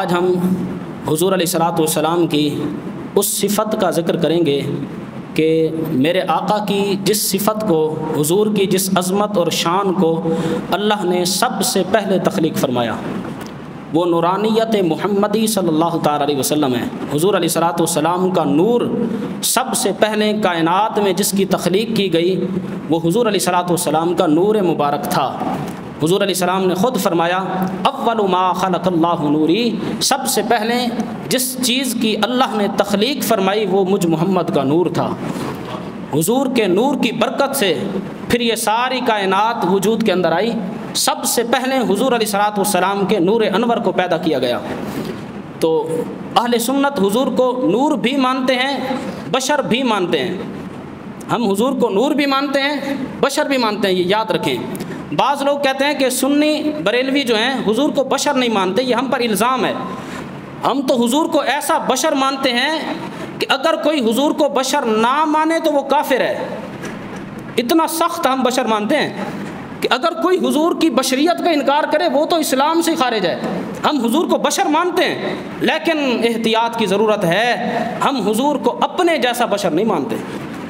آج ہم حضور علیہ الصلوۃ والسلام کی اس صفت کا ذکر کریں گے کہ میرے آقا کی جس صفت کو، حضور کی جس عظمت اور شان کو اللہ نے سب سے پہلے تخلیق فرمایا، وہ نورانیت محمدی صلی اللہ تعالیٰ علیہ وسلم ہے۔ حضور علیہ الصلوۃ والسلام کا نور سب سے پہلے کائنات میں جس کی تخلیق کی گئی وہ حضور علیہ الصلوۃ والسلام کا نور مبارک تھا۔ حضور علیہ السلام نے خود فرمایا اول ما خلق اللہ نوری، سب سے پہلے جس چیز کی اللہ نے تخلیق فرمائی وہ مجھ محمد کا نور تھا۔ حضور کے نور کی برکت سے پھر یہ ساری کائنات وجود کے اندر آئی۔ سب سے پہلے حضور علیہ الصلوۃ والسلام کے نور انور کو پیدا کیا گیا۔ تو اہل سنت حضور کو نور بھی مانتے ہیں، بشر بھی مانتے ہیں۔ ہم حضور کو نور بھی مانتے ہیں، بشر بھی مانتے ہیں، یہ یاد رکھیں۔ بعض لوگ کہتے ہیں کہ سنی بریلوی جو ہیں حضور کو بشر نہیں مانتے، یہ ہم پر الزام ہے۔ ہم تو حضور کو ایسا بشر مانتے ہیں کہ اگر کوئی حضور کو بشر نہ مانے تو وہ کافر ہے۔ اتنا سخت ہم بشر مانتے ہیں کہ اگر کوئی حضور کی بشریت کا انکار کرے وہ تو اسلام سے خارج ہے۔ ہم حضور کو بشر مانتے ہیں، لیکن احتیاط کی ضرورت ہے۔ ہم حضور کو اپنے جیسا بشر نہیں مانتے۔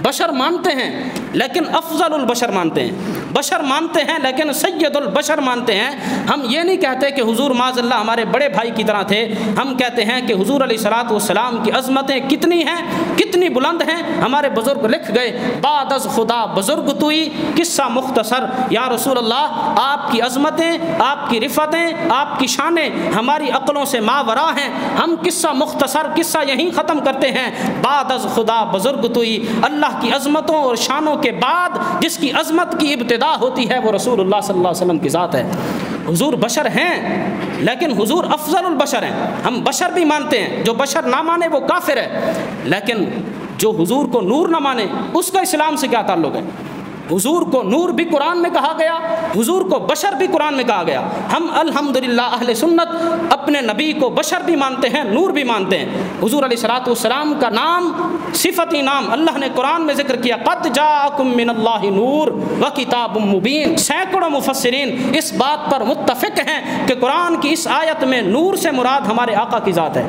بشر مانتے ہیں لیکن افضل البشر مانتے ہیں، بشر مانتے ہیں لیکن سید البشر مانتے ہیں۔ ہم یہ نہیں کہتے کہ حضور معاذ اللہ ہمارے بڑے بھائی کی طرح تھے، ہم کہتے ہیں کہ حضور علیہ الصلوۃ والسلام کی عظمتیں کتنی ہیں، کتنی بلند ہیں۔ ہمارے بزرگ لکھ گئے بعد از خدا بزرگ توئی، قصہ مختصر یا رسول اللہ، آپ کی عظمتیں، آپ کی رفتیں، آپ کی شانیں ہماری عقلوں سے ماورا ہیں۔ ہم قصہ مختصر قصہ یہیں ختم کرتے ہیں، بعد از خدا بزرگ توئی۔ اللہ کی عظمتوں اور شانوں کے بعد جس کی عظمت کی ابتدا ہوتی ہے وہ رسول اللہ صلی اللہ علیہ وسلم کی ذات ہے۔ حضور بشر ہیں لیکن حضور افضل البشر ہیں۔ ہم بشر بھی مانتے ہیں، جو بشر نہ مانے وہ کافر ہے، لیکن جو حضور کو نور نہ مانے اس کا اسلام سے کیا تعلق ہے؟ حضور کو نور بھی قرآن میں کہا گیا، حضور کو بشر بھی قرآن میں کہا گیا۔ ہم الحمدللہ اہل سنت اپنے نبی کو بشر بھی مانتے ہیں، نور بھی مانتے ہیں۔ حضور علیہ الصلوۃ والسلام کا نام، صفتی نام اللہ نے قرآن میں ذکر کیا، قد جاءکم من اللہ نور وکتاب مبین۔ سینکڑوں مفسرین اس بات پر متفق ہیں کہ قرآن کی اس آیت میں نور سے مراد ہمارے آقا کی ذات ہے۔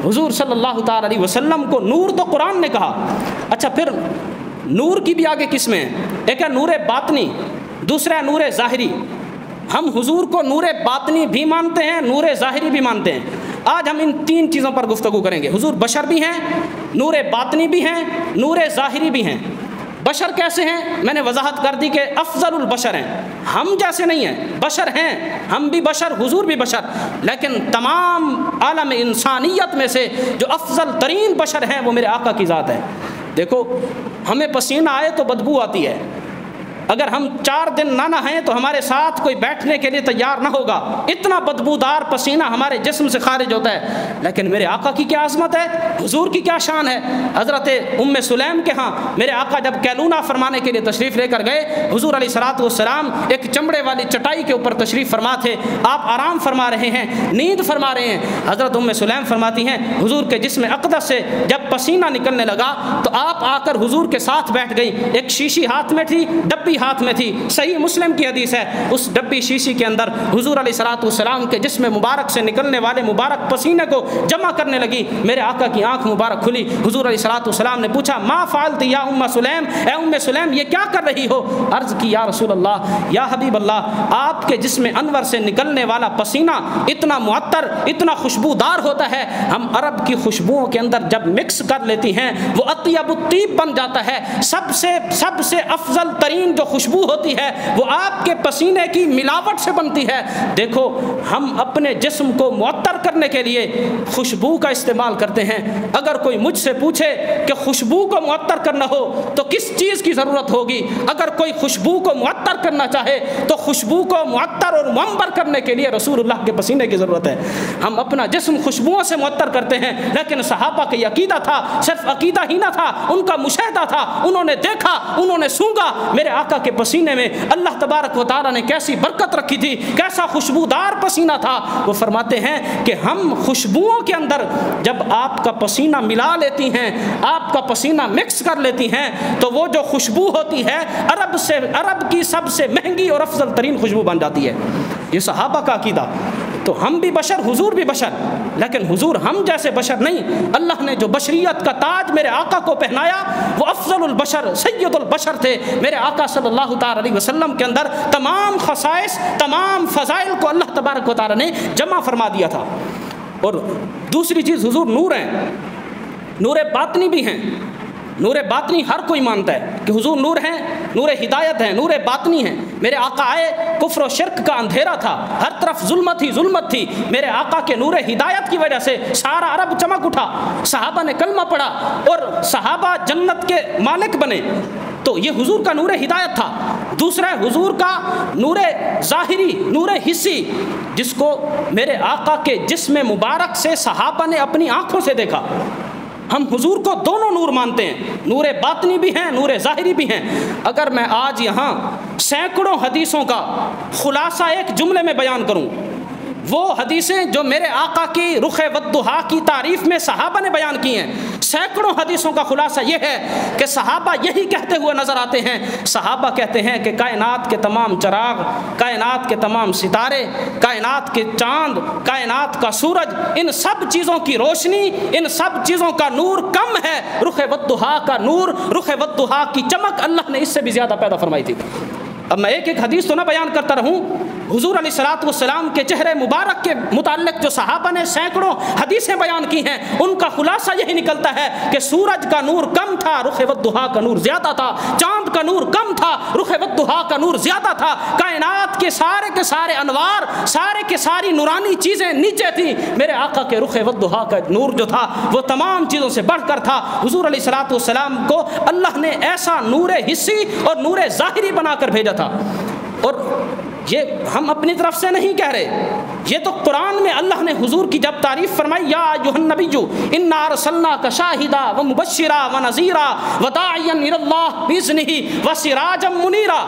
حضور صلی اللہ تعالی علیہ وسلم کو نور تو قرآن نے کہا۔ اچھا، پھر نور کی بھی آگے قسمیں ہیں، ایک ہے نور باطنی، دوسرا ہے نور ظاہری۔ ہم حضور کو نور باطنی بھی مانتے ہیں، نور ظاہری بھی مانتے ہیں۔ آج ہم ان تین چیزوں پر گفتگو کریں گے۔ حضور بشر بھی ہیں، نور باطنی بھی ہیں، نور ظاہری بھی ہیں۔ بشر کیسے ہیں؟ میں نے وضاحت کر دی کہ افضل البشر ہیں، ہم جیسے نہیں ہیں، بشر ہیں، ہم بھی بشر، حضور بھی بشر، لیکن تمام عالم انسانیت میں سے جو افضل ترین بشر ہیں وہ میرے آقا کی ذات ہے۔ دیکھو، ہمیں پسینہ آئے تو بدبو آتی ہے، اگر ہم 4 دن نہ نہائیں تو ہمارے ساتھ کوئی بیٹھنے کے لیے تیار نہ ہوگا، اتنا بدبودار پسینہ ہمارے جسم سے خارج ہوتا ہے۔ لیکن میرے آقا کی کیا عظمت ہے، حضور کی کیا شان ہے۔ حضرت ام سلیم کے ہاں میرے آقا جب کیلونہ فرمانے کے لیے تشریف لے کر گئے، حضور علیہ الصلوۃ والسلام ایک چمڑے والی چٹائی کے اوپر تشریف فرما تھے، آپ آرام فرما رہے ہیں، نیند فرما رہے ہیں۔ حضرت ام سلیم فرماتی ہیں حضور کے جسم اقدس سے جب پسینہ نکلنے لگا تو آپ آ کر حضور کے ساتھ بیٹھ گئی، ایک شیشی ہاتھ میں تھی، ڈبی ہاتھ میں تھی۔ صحیح مسلم کی حدیث ہے، اس ڈبی شیشی کے اندر حضور علیہ الصلوۃ والسلام کے جسم مبارک سے نکلنے والے مبارک پسینے کو جمع کرنے لگی۔ میرے آقا کی آنکھ مبارک کھلی، حضور علیہ الصلوۃ والسلام نے پوچھا ما فعلت یا ام سلیم، اے ام سلیم یہ کیا کر رہی ہو؟ عرض کی یا رسول اللہ، یا حبیب اللہ، آپ کے جسم انور سے نکلنے والا پسینہ اتنا معطر، اتنا خوشبودار ہوتا ہے، ہم عرب کی خوشبوؤں کے اندر جب مکس کر لیتی ہیں وہ اطیب الطیب بن جاتا ہے۔ سب سے افضل ترین جو خوشبو ہوتی ہے وہ آپ کے پسینے کی ملاوٹ سے بنتی ہے۔ دیکھو، ہم اپنے جسم کو معطر کرنے کے لیے خوشبو کا استعمال کرتے ہیں۔ اگر کوئی مجھ سے پوچھے کہ خوشبو کو معطر کرنا ہو تو کس چیز کی ضرورت ہوگی؟ اگر کوئی خوشبو کو معطر کرنا چاہے تو خوشبو کو معطر اور منبر کرنے کے لیے رسول اللہ کے پسینے کی ضرورت ہے۔ ہم اپنا جسم خوشبوؤں سے معطر کرتے ہیں، لیکن صحابہ کا یہ عقیدہ تھا، صرف عقیدہ ہی نہ تھا، ان کا مشاہدہ تھا، انہوں نے دیکھا، انہوں نے سونگا میرے آقا کے پسینے میں اللہ تبارک و تعالیٰ نے کیسی برکت رکھی تھی، کیسا خوشبودار پسینہ تھا۔ وہ فرماتے ہیں کہ ہم خوشبوؤں کے اندر جب آپ کا پسینہ ملا لیتی ہیں، آپ کا پسینہ مکس کر لیتی ہیں تو وہ جو خوشبو ہوتی ہے عرب کی سب سے مہنگی اور افضل ترین خوشبو بن جاتی ہے۔ یہ صحابہ کا عقیدہ۔ تو ہم بھی بشر، حضور بھی بشر، لیکن حضور ہم جیسے بشر نہیں۔ اللہ نے جو بشریت کا تاج میرے آقا کو پہنایا وہ افضل البشر سید البشر تھے۔ میرے آقا صلی اللہ تعالی علیہ وسلم کے اندر تمام خصائص، تمام فضائل کو اللہ تبارک و تعالی نے جمع فرما دیا تھا۔ اور دوسری چیز، حضور نور ہیں، نور باطنی بھی ہیں۔ نور باطنی ہر کوئی مانتا ہے کہ حضور نور ہیں، نور ہدایت ہیں، نور باطنی ہیں۔ میرے آقا آئے، کفر و شرک کا اندھیرا تھا، ہر طرف ظلمت ہی ظلمت تھی، میرے آقا کے نور ہدایت کی وجہ سے سارا عرب چمک اٹھا، صحابہ نے کلمہ پڑھا اور صحابہ جنت کے مالک بنے۔ تو یہ حضور کا نور ہدایت تھا۔ دوسرا ہے حضور کا نور ظاہری، نور حسی، جس کو میرے آقا کے جسم مبارک سے صحابہ نے اپنی آنکھوں سے دیکھا۔ ہم حضور کو دونوں نور مانتے ہیں، نور باطنی بھی ہیں، نور ظاہری بھی ہیں۔ اگر میں آج یہاں سینکڑوں حدیثوں کا خلاصہ ایک جملے میں بیان کروں، وہ حدیثیں جو میرے آقا کی رخ والضحیٰ کی تعریف میں صحابہ نے بیان کی ہیں، سینکڑوں حدیثوں کا خلاصہ یہ ہے کہ صحابہ یہی کہتے ہوئے نظر آتے ہیں۔ صحابہ کہتے ہیں کہ کائنات کے تمام چراغ، کائنات کے تمام ستارے، کائنات کے چاند، کائنات کا سورج، ان سب چیزوں کی روشنی، ان سب چیزوں کا نور کم ہے، رخ والضحیٰ کا نور، رخ والضحیٰ کی چمک اللہ نے اس سے بھی زیادہ پیدا فرمائی تھی۔ اب میں ایک ایک حدیث تو نہ بیان کرتا رہوں، حضور علیہ الصلوۃ والسلام کے چہرے مبارک کے متعلق جو صحابہ نے سینکڑوں حدیثیں بیان کی ہیں، ان کا خلاصہ یہی نکلتا ہے کہ سورج کا نور کم تھا، رخ والضحیٰ کا نور زیادہ تھا، چاند کا نور کم تھا، رخ والضحیٰ کا نور زیادہ تھا، کائنات کے سارے انوار، سارے کے ساری نورانی چیزیں نیچے تھیں، میرے آقا کے رخ والضحیٰ کا نور جو تھا وہ تمام چیزوں سے بڑھ کر تھا۔ حضور علیہ الصلوۃ والسلام کو اللہ نے ایسا نور حسی اور نور ظاہری بنا کر بھیجا تھا۔ اور یہ ہم اپنی طرف سے نہیں کہہ رہے، یہ تو قرآن میں اللہ نے حضور کی جب تعریف فرمائی، یا ایھا النبی انا ارسلناک شاہدا ومبشرا ونذیرا وداعیا الی اللہ باذنہ وسراجا منیرا،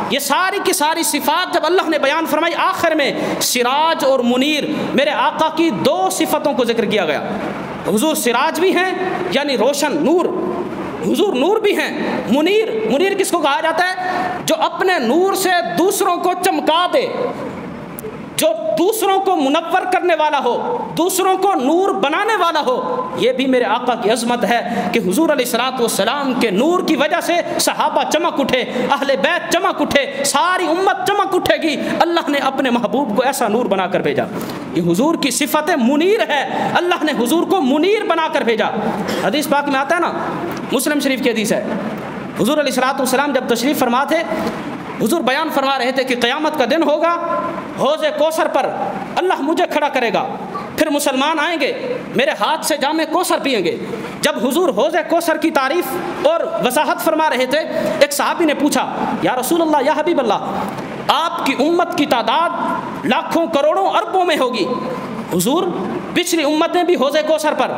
یہ ساری کی ساری صفات جب اللہ نے بیان فرمائی، آخر میں سراج اور منیر میرے آقا کی دو صفتوں کو ذکر کیا گیا۔ حضور سراج بھی ہیں یعنی روشن نور، حضور نور بھی ہیں، منیر، منیر کس کو کہا جاتا ہے؟ جو اپنے نور سے دوسروں کو چمکا دے، جو دوسروں کو منور کرنے والا ہو، دوسروں کو نور بنانے والا ہو۔ یہ بھی میرے آقا کی عظمت ہے کہ حضور علیہ الصلوۃ والسلام کے نور کی وجہ سے صحابہ چمک اٹھے، اہل بیت چمک اٹھے، ساری امت چمک اٹھے گی۔ اللہ نے اپنے محبوب کو ایسا نور بنا کر بھیجا۔ یہ حضور کی صفت منیر ہے، اللہ نے حضور کو منیر بنا کر بھیجا۔ حدیث پاک میں آتا ہے نا، مسلم شریف کی حدیث ہے، حضور علیہ الصلوۃ والسلام جب تشریف فرما تھے، حضور بیان فرما رہے تھے کہ قیامت کا دن ہوگا، حوض کوثر پر اللہ مجھے کھڑا کرے گا، پھر مسلمان آئیں گے میرے ہاتھ سے جام کوثر پئیں گے۔ جب حضور حوض کوثر کی تعریف اور وضاحت فرما رہے تھے، ایک صحابی نے پوچھا، یا رسول اللہ، یا حبیب اللہ، آپ کی امت کی تعداد لاکھوں کروڑوں اربوں میں ہوگی، حضور پچھلی امتیں بھی حوض کوثر پر،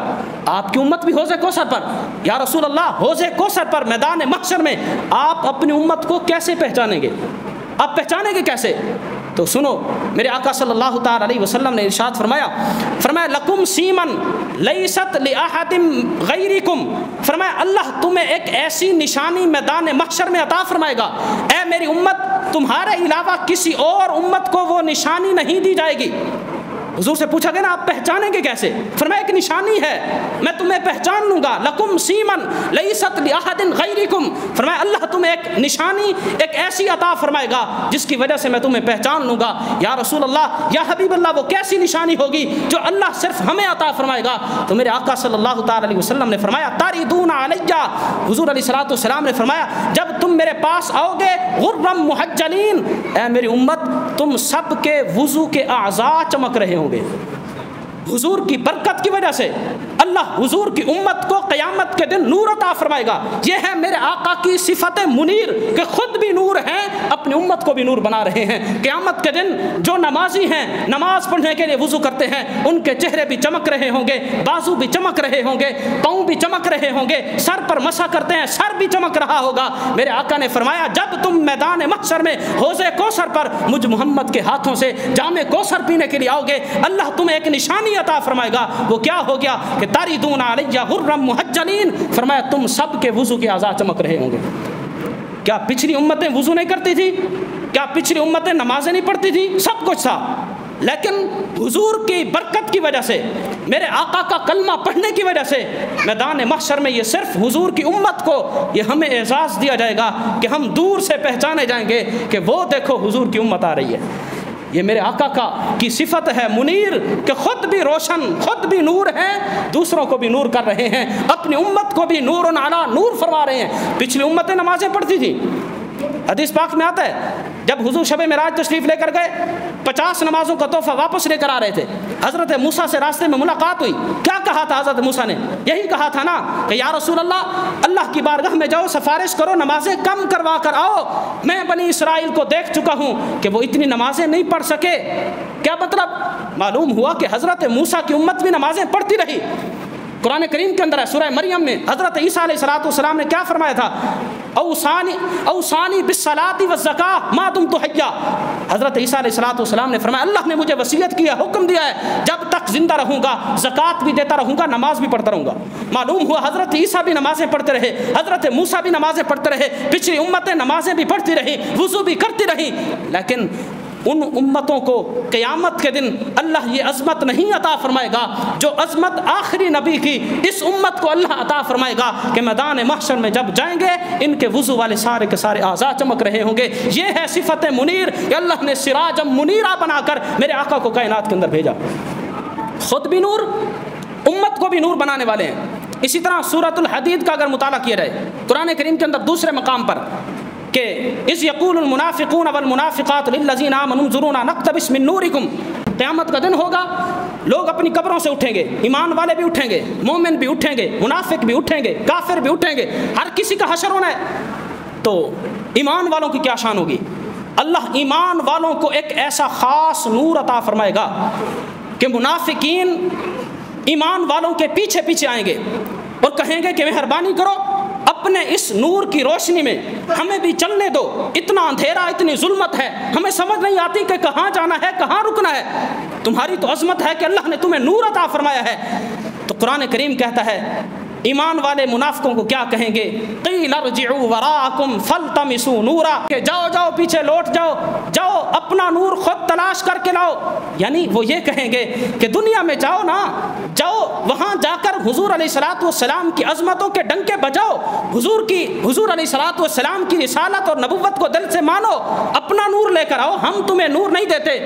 آپ کی امت بھی حوض کوثر پر، یا رسول اللہ حوض کوثر پر میدان محشر میں آپ اپنی امت کو کیسے پہچانیں گے؟ آپ پہچانیں گے کیسے؟ تو سنو، میرے آقا صلی اللہ تعالی علیہ وسلم نے ارشاد فرمایا لکم سیمن لیست لأحد غیرکم، فرمایا اللہ تمہیں ایک ایسی نشانی میدان محشر میں عطا فرمائے گا، اے میری امت، تمہارے علاوہ کسی اور امت کو وہ نشانی نہیں دی جائے گی۔ حضور سے پوچھا گیا نا آپ پہچانیں گے کیسے؟ فرمایا ایک نشانی ہے، میں تمہیں پہچان لوں گا، لکم سیمن لیست لأحد غیرکم، فرمایا اللہ تمہیں ایک نشانی، ایک ایسی عطا فرمائے گا جس کی وجہ سے میں تمہیں پہچان لوں گا۔ یا رسول اللہ، یا حبیب اللہ، وہ کیسی نشانی ہوگی جو اللہ صرف ہمیں عطا فرمائے گا؟ تو میرے آقا صلی اللہ تعالی علیہ وسلم نے فرمایا تاردون علیہ، حضور علیہ الصلوۃ والسلام نے فرمایا جب تم میرے پاس آؤ گے غرم محجلین، اے میری امت تم سب کے وضو کے اعضاء چمک رہے ہوں گے۔ حضور کی برکت کی وجہ سے اللہ حضور کی امت کو قیامت کے دن نور عطا فرمائے گا۔ یہ ہے میرے آقا کی صفت منیر کہ خود بھی نور ہیں، اپنی امت کو بھی نور بنا رہے ہیں۔ قیامت کے دن جو نمازی ہیں، نماز پڑھنے کے لیے وضو کرتے ہیں، ان کے چہرے بھی چمک رہے ہوں گے، بازو بھی چمک رہے ہوں گے، پاؤں بھی چمک رہے ہوں گے، سر پر مسح کرتے ہیں، سر بھی چمک رہا ہوگا۔ میرے آقا نے فرمایا جب تم میدان محشر میں حوض کوثر پر مجھ محمد کے ہاتھوں سے جام کوثر پینے کے لیے آؤ گے، اللہ تمہیں ایک نشانی عطا فرمائے گا۔ وہ کیا ہو گیا کہ تاردون علیہ غرم محجلین، فرمایا تم سب کے وضو کے اعضاء چمک رہے ہوں گے۔ کیا پچھلی امتیں وضو نہیں کرتی تھی؟ کیا پچھلی امتیں نمازیں نہیں پڑھتی تھی؟ سب کچھ تھا، لیکن حضور کی برکت کی وجہ سے، میرے آقا کا کلمہ پڑھنے کی وجہ سے میدان محشر میں یہ صرف حضور کی امت کو یہ ہمیں اعزاز دیا جائے گا کہ ہم دور سے پہچانے جائیں گے کہ وہ دیکھو حضور کی امت آ رہی ہے۔ یہ میرے آقا کی صفت ہے منیر، کہ خود بھی روشن، خود بھی نور ہیں، دوسروں کو بھی نور کر رہے ہیں، اپنی امت کو بھی نور علی نور فرما رہے ہیں۔ پچھلی امتیں نمازیں پڑھتی تھیں، حدیث پاک میں آتا ہے جب حضور شب معراج تشریف لے کر گئے 50 نمازوں کا تحفہ واپس لے کر آ رہے تھے، حضرت موسیٰ سے راستے میں ملاقات ہوئی۔ کیا کہا تھا حضرت موسیٰ نے؟ یہی کہا تھا نا کہ یا رسول اللہ کی بارگاہ میں جاؤ، سفارش کرو، نمازیں کم کروا کر آؤ، میں بنی اسرائیل کو دیکھ چکا ہوں کہ وہ اتنی نمازیں نہیں پڑھ سکے۔ کیا مطلب؟ معلوم ہوا کہ حضرت موسیٰ کی امت بھی نمازیں پڑھتی رہی۔ قرآن کریم کے اندر ہے، سورہ مریم میں حضرت عیسیٰ علیہ السلام نے کیا فرمایا تھا؟ اوصانی بالصلاۃ والزکاۃ ما دمت حیا۔ حضرت عیسیٰ علیہ السلام نے فرمایا اللہ نے مجھے وصیت کیا، حکم دیا ہے، جب تک زندہ رہوں گا زکوٰۃ بھی دیتا رہوں گا، نماز بھی پڑھتا رہوں گا۔ معلوم ہوا حضرت عیسیٰ بھی نمازیں پڑھتے رہے، حضرت موسیٰ بھی نمازیں پڑھتے رہے، پچھلی امتیں نمازیں بھی پڑھتی رہی، وضو بھی کرتی رہی، لیکن ان امتوں کو قیامت کے دن اللہ یہ عظمت نہیں عطا فرمائے گا جو عظمت آخری نبی کی اس امت کو اللہ عطا فرمائے گا کہ میدان محشر میں جب جائیں گے ان کے وضو والے سارے کے سارے اعضاء چمک رہے ہوں گے۔ یہ ہے صفت منیر کہ اللہ نے سراجا منیرا بنا کر میرے آقا کو کائنات کے اندر بھیجا، خود بھی نور، امت کو بھی نور بنانے والے ہیں۔ اسی طرح سورۃ الحدید کا اگر مطالعہ کیا جائے قرآن کریم کے اندر دوسرے مقام پر کہ اذ یقول المنافقون والمنافقات للذین آمنوا انظرونا نقتبس من نورکم، قیامت کا دن ہوگا، لوگ اپنی قبروں سے اٹھیں گے، ایمان والے بھی اٹھیں گے، مومن بھی اٹھیں گے، منافق بھی اٹھیں گے، کافر بھی اٹھیں گے، ہر کسی کا حشر ہونا ہے۔ تو ایمان والوں کی کیا شان ہوگی؟ اللہ ایمان والوں کو ایک ایسا خاص نور عطا فرمائے گا کہ منافقین ایمان والوں کے پیچھے پیچھے آئیں گے اور کہیں گے کہ مہربانی کرو اپنے اس نور کی روشنی میں ہمیں بھی چلنے دو، اتنا اندھیرا، اتنی ظلمت ہے، ہمیں سمجھ نہیں آتی کہ کہاں جانا ہے، کہاں رکنا ہے، تمہاری تو عظمت ہے کہ اللہ نے تمہیں نور عطا فرمایا ہے۔ تو قرآن کریم کہتا ہے ایمان والے منافقوں کو کیا کہیں گے؟ قیل ارجعوا وراءکم فالتمسوا نورا، کہ جاؤ جاؤ پیچھے لوٹ جاؤ، جاؤ اپنا نور خود تلاش کر کے لاؤ۔ یعنی وہ یہ کہیں گے کہ دنیا میں جاؤ نا، جاؤ وہاں جا کر حضور علیہ الصلوۃ والسلام کی عظمتوں کے ڈنکے بجاؤ، حضور علیہ الصلوۃ والسلام کی رسالت اور نبوت کو دل سے مانو، اپنا نور لے کر آؤ، ہم تمہیں نور نہیں دیتے۔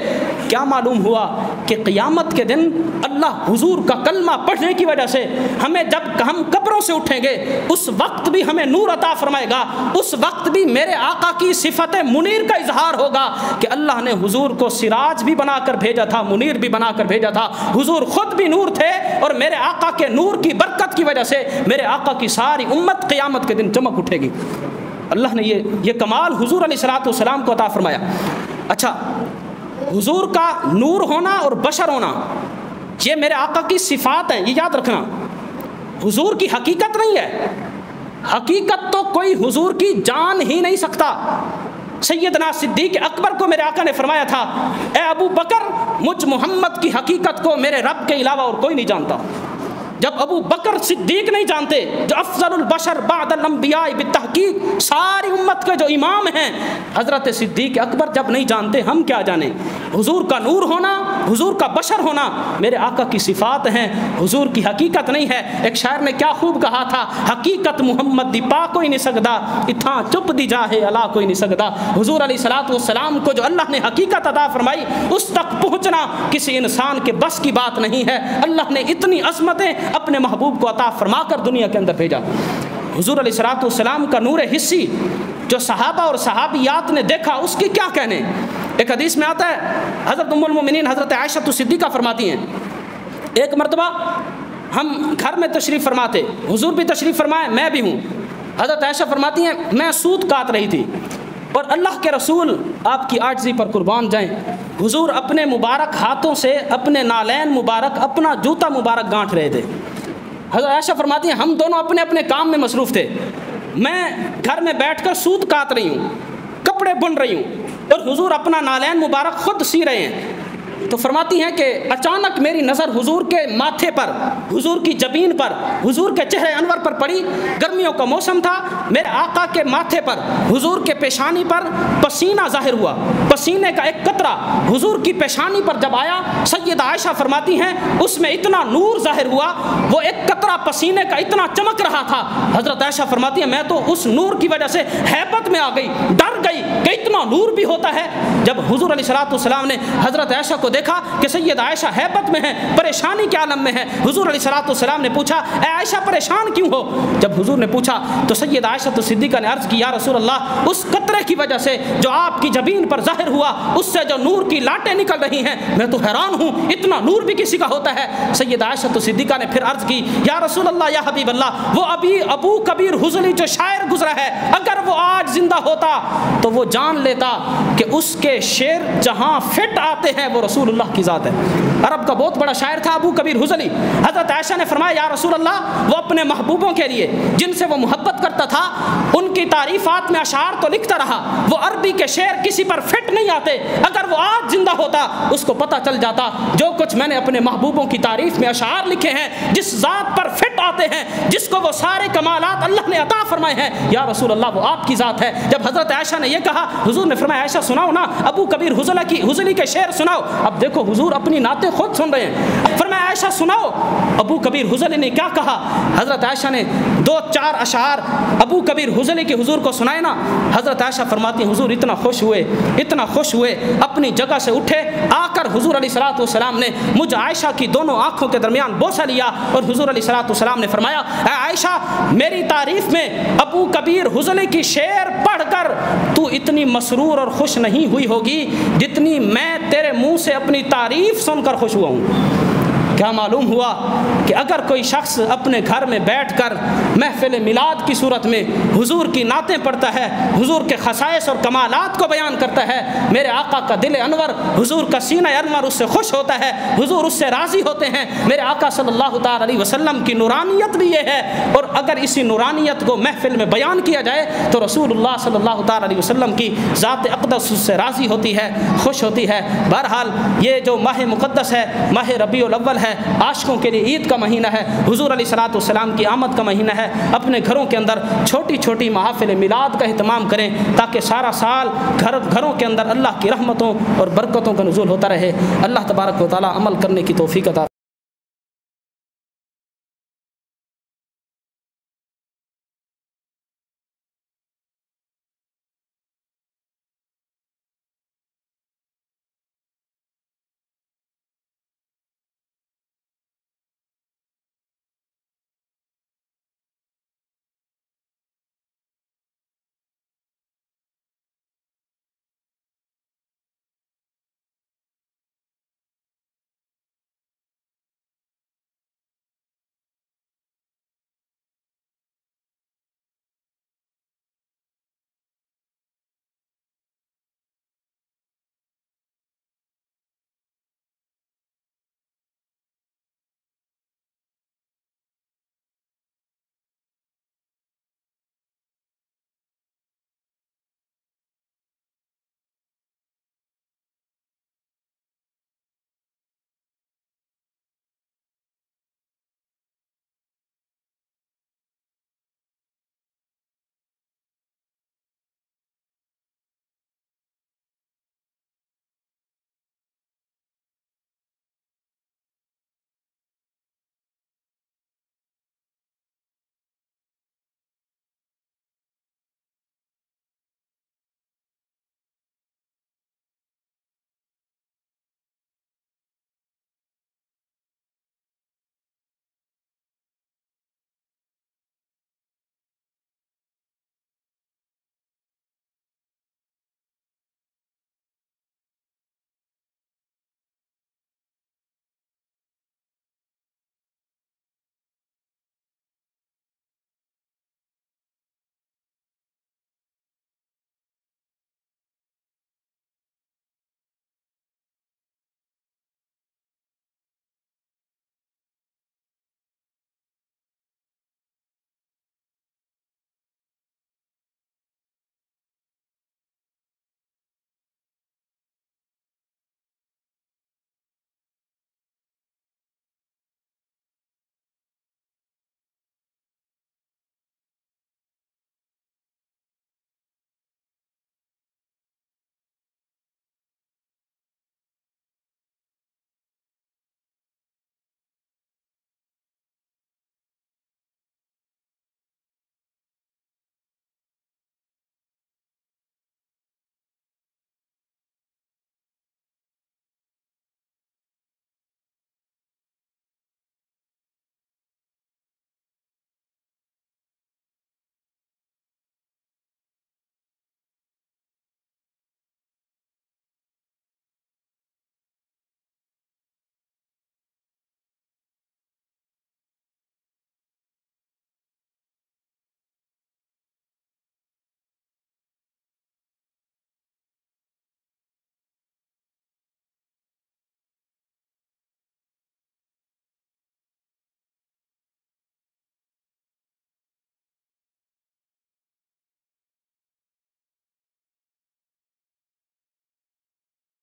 کیا معلوم ہوا کہ قیامت کے دن اللہ حضور کا کلمہ پڑھنے کی وجہ سے ہمیں جب ہم قبروں سے اٹھیں گے اس وقت بھی ہمیں نور عطا فرمائے گا، اس وقت بھی میرے آقا کی صفت منیر کا اظہار ہوگا کہ اللہ نے حضور کو سراج بھی بنا کر بھیجا تھا، منیر بھی بنا کر بھیجا تھا، حضور خود بھی نور تھے اور میرے آقا کے نور کی برکت کی وجہ سے میرے آقا کی ساری امت قیامت کے دن چمک اٹھے گی۔ اللہ نے یہ کمال حضور علیہ الصلوۃ والسلام کو عطا فرمایا۔ اچھا، حضور کا نور ہونا اور بشر ہونا یہ میرے آقا کی صفات ہیں، یہ یاد رکھنا، حضور کی حقیقت نہیں ہے۔ حقیقت تو کوئی حضور کی جان ہی نہیں سکتا۔ سیدنا صدیق اکبر کو میرے آقا نے فرمایا تھا اے ابو بکر مجھ محمد کی حقیقت کو میرے رب کے علاوہ اور کوئی نہیں جانتا۔ جب ابو بکر صدیق نہیں جانتے جو افضل البشر بعد الانبیاء بالتحقیق ساری امت کے جو امام ہیں، حضرت صدیق اکبر جب نہیں جانتے ہم کیا جانیں۔ حضور کا نور ہونا، حضور کا بشر ہونا میرے آقا کی صفات ہیں، حضور کی حقیقت نہیں ہے۔ ایک شاعر نے کیا خوب کہا تھا، حقیقت محمد دی پا کوئی نہیں سکدا، اتھاں چپ دی جاہے اللہ کوئی نہیں سکدا۔ حضور علیہ الصلوۃ والسلام کو جو اللہ نے حقیقت عطا فرمائی اس تک پہنچنا کسی انسان کے بس کی بات نہیں ہے۔ اللہ نے اتنی عظمتیں اپنے محبوب کو عطا فرما کر دنیا کے اندر بھیجا۔ حضور علیہ الصلوۃ والسلام کا نور حسی جو صحابہ اور صحابیات نے دیکھا اس کی کیا کہنے۔ ایک حدیث میں آتا ہے حضرت ام المومنین حضرت عائشہ صدیقہ فرماتی ہیں ایک مرتبہ ہم گھر میں تشریف فرماتے، حضور بھی تشریف فرمائے، میں بھی ہوں۔ حضرت عائشہ فرماتی ہیں میں سوت کاٹ رہی تھی اور اللہ کے رسول آپ کی عاجزی پر قربان جائیں، حضور اپنے مبارک ہاتھوں سے اپنے نالین مبارک، اپنا جوتا مبارک گانٹھ رہے تھے۔ حضرت عائشہ فرماتی ہیں ہم دونوں اپنے اپنے کام میں مصروف تھے، میں گھر میں بیٹھ کر سوت کاٹ رہی ہوں، کپڑے بن رہی ہوں اور حضور اپنا نالین مبارک خود سی رہے ہیں۔ تو فرماتی ہیں کہ اچانک میری نظر حضور کے ماتھے پر، حضور کی جبین پر، حضور کے چہرے انور پر پڑی۔ گرمیوں کا موسم تھا، میرے آقا کے ماتھے پر، حضور کے پیشانی پر پسینہ ظاہر ہوا، پسینے کا ایک قطرہ حضور کی پیشانی پر جب آیا، سیدہ عائشہ فرماتی ہیں اس میں اتنا نور ظاہر ہوا، وہ ایک قطرہ پسینے کا اتنا چمک رہا تھا۔ حضرت عائشہ فرماتی ہیں میں تو اس نور کی وجہ سے ہیبت میں آ گئی، ڈر گئی کہ اتنا نور بھی ہوتا ہے۔ جب حضور علیہ السلام نے حضرت عائشہ کو دیکھا کہ سیدہ عائشہ ہیبت میں ہیں، پریشانی کے عالم میں ہے، حضور علیہ السلام نے پوچھا اے عائشہ پریشان کیوں ہو؟ جب حضور نے پوچھا تو سیدہ عائشہ صدیقہ نے عرض کی یا رسول اللہ اس قطرے کی وجہ سے جو آپ کی جبین پر ظاہر ہوا، اس سے جو نور کی لاٹیں نکل رہی ہیں، میں تو حیران ہوں، اتنا نور بھی کسی کا ہوتا ہے۔ سیدہ عائشہ صدیقہ نے پھر عرض کی یا رسول اللہ یا حبیب اللہ، وہ ابھی ابو کبیر حضلی جو شاعر گزرا ہے، اگر وہ آج زندہ ہوتا تو وہ جان لیتا کہ اس کے شعر جہاں فٹ آتے ہیں وہ رسول اللہ کی ذات ہے۔ عرب کا بہت بڑا شاعر تھا ابو کبیر حضلی۔ حضرت عائشہ نے فرمایا یا رسول اللہ وہ اپنے محبوبوں کے لیے جن سے وہ محبت کرتا تھا ان کی تعریفات میں اشعار تو لکھتا رہا، وہ عربی کے شعر کسی پر فٹ نہیں آتے، اگر وہ آج زندہ ہوتا اس کو پتہ چل جاتا جو کچھ میں نے اپنے محبوبوں کی تعریف میں اشعار لکھے ہیں، جس ذات پر فٹ آتے ہیں، جس کو وہ سارے کمالات اللہ نے عطا فرمائے ہیں، یا رسول اللہ وہ آپ کی ذات ہے۔ جب حضرت عائشہ نے یہ کہا حضور نے فرمایا عائشہ سناؤ نا ابو کبیر حضلی کے شعر سناؤ۔ اب دیکھو حضور اپنی نعتیں خود سن رہے ہیں، فرمایا عائشہ سناؤ ابو کبیر حضلی نے کیا کہا۔ حضرت عائشہ نے 2-4 اشعار ابو کبیر حضلی کے حضور کو سنائے نا، حضرت عائشہ فرماتی ہیں حضور اتنا خوش ہوئے اپنی جگہ سے اٹھے، آ کر حضور علیہ السلام نے مجھ عائشہ کی دونوں آنکھوں کے درمیان بوسہ لیا اور حضور علیہ السلام نے فرمایا اے عائشہ میری تعریف میں ابو کبیر حضلی کی شعر پڑھ کر تو اتنی مسرور اور خوش نہیں ہوئی ہوگی جتنی میں تیرے منہ سے اپنی تعریف سن کر خوش ہوا ہوں۔ کیا معلوم ہوا کہ اگر کوئی شخص اپنے گھر میں بیٹھ کر محفل میلاد کی صورت میں حضور کی نعتیں پڑھتا ہے، حضور کے خصائص اور کمالات کو بیان کرتا ہے، میرے آقا کا دل انور، حضور کا سینہ انور اس سے خوش ہوتا ہے، حضور اس سے راضی ہوتے ہیں۔ میرے آقا صلی اللہ تعالی علیہ وسلم کی نورانیت بھی یہ ہے، اور اگر اسی نورانیت کو محفل میں بیان کیا جائے تو رسول اللہ صلی اللہ تعالی علیہ وسلم کی ذات اقدس اس سے راضی ہوتی ہے، خوش ہوتی ہے۔ بہرحال یہ جو ماہ مقدس ہے، ماہ ربیع الاول ہے، عاشقوں کے لیے عید کا مہینہ ہے، حضور علیہ السلام کی آمد کا مہینہ ہے۔ اپنے گھروں کے اندر چھوٹی چھوٹی محافل میلاد کا اہتمام کریں تاکہ سارا سال گھروں کے اندر اللہ کی رحمتوں اور برکتوں کا نزول ہوتا رہے۔ اللہ تبارک و تعالی عمل کرنے کی توفیق عطا